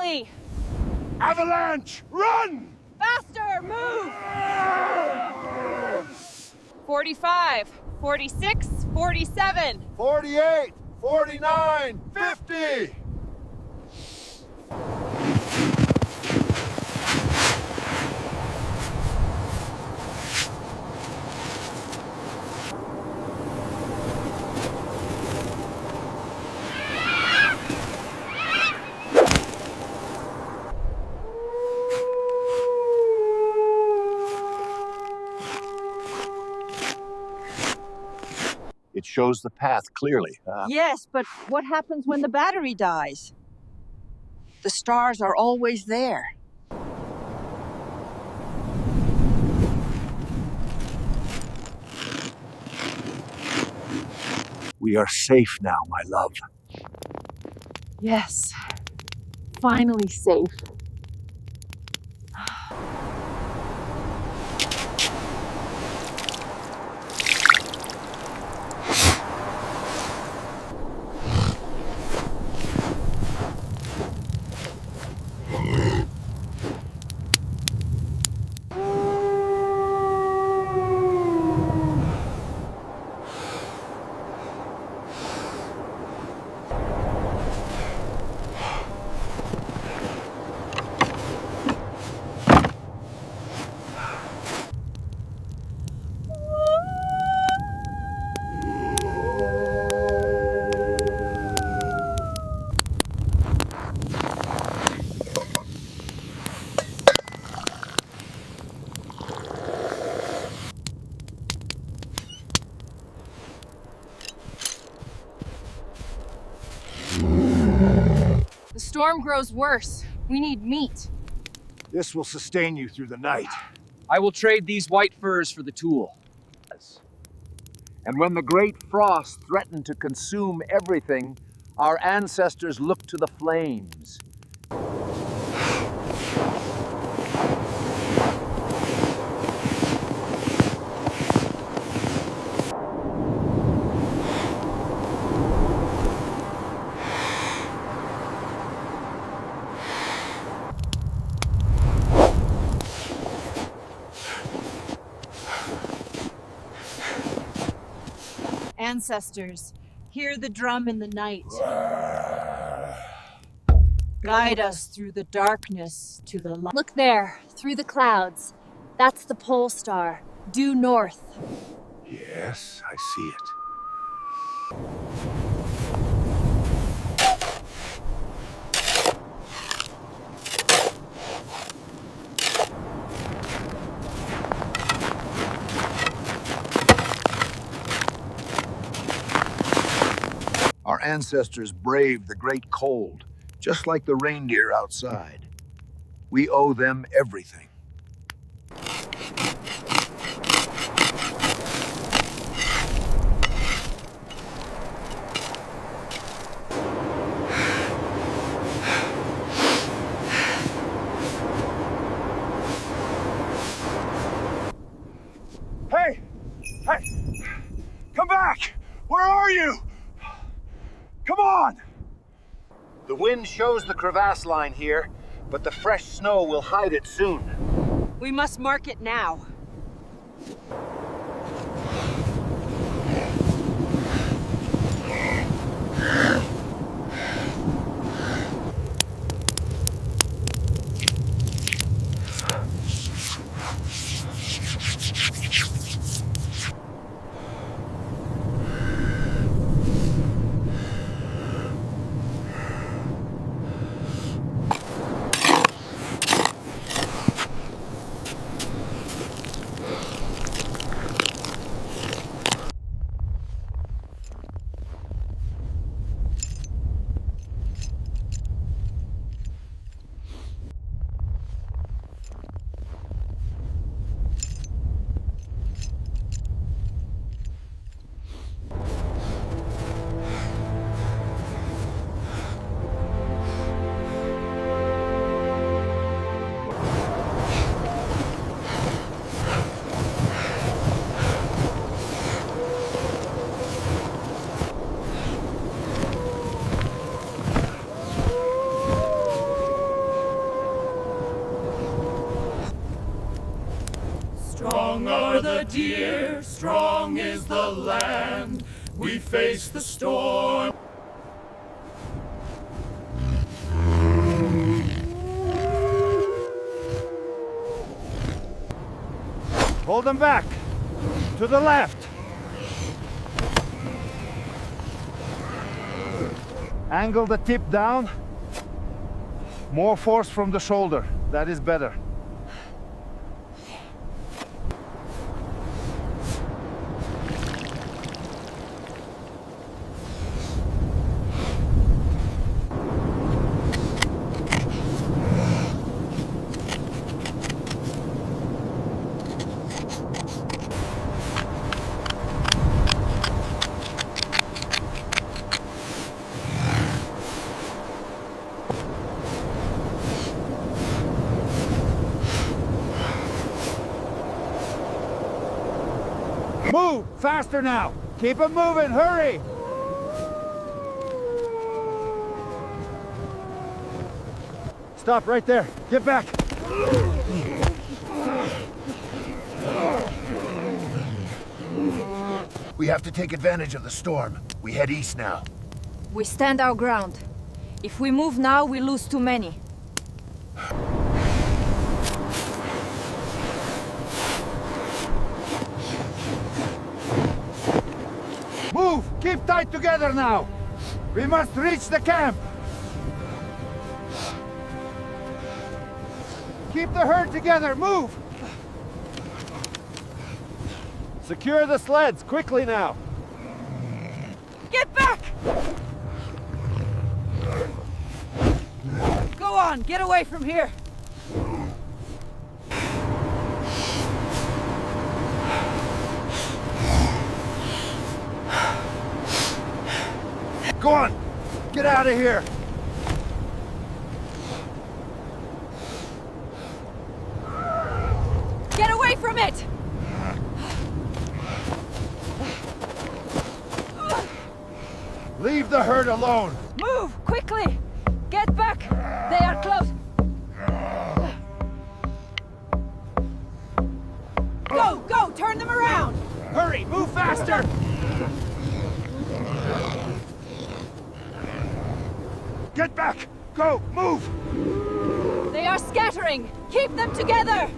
quickly! Avalanche! Run! Faster! Move! 45, 46, 47. 48, 49, 50! It shows the path clearly. Yes, but what happens when the battery dies? The stars are always there. We are safe now, my love. Yes, finally safe. The storm grows worse. We need meat. This will sustain you through the night. I will trade these white furs for the tool. And when the great frost threatened to consume everything, our ancestors looked to the flames. Ancestors, hear the drum in the night. Guide us through the darkness to the light. Look there, through the clouds. That's the pole star, due north. Yes, I see it. Our ancestors braved the great cold, just like the reindeer outside. We owe them everything. Hey! Hey! Come back! Where are you? Come on! The wind shows the crevasse line here, but the fresh snow will hide it soon. We must mark it now. deer, strong is the land. We face the storm. Hold them back. To the left. Angle the tip down. More force from the shoulder. That is better. Move! Faster now! Keep it moving! Hurry! Stop right there! Get back! We have to take advantage of the storm. We head east now. We stand our ground. If we move now, we lose too many. Move! Keep tight together now! We must reach the camp! Keep the herd together! Move! Secure the sleds, quickly now! Get back! Go on, get away from here! Go on! Get out of here! Get away from it! Leave the herd alone! Move, quickly! Get back! They are close! Go, go! Turn them around! Hurry! Move faster! Get back! Go! Move! They are scattering! Keep them together!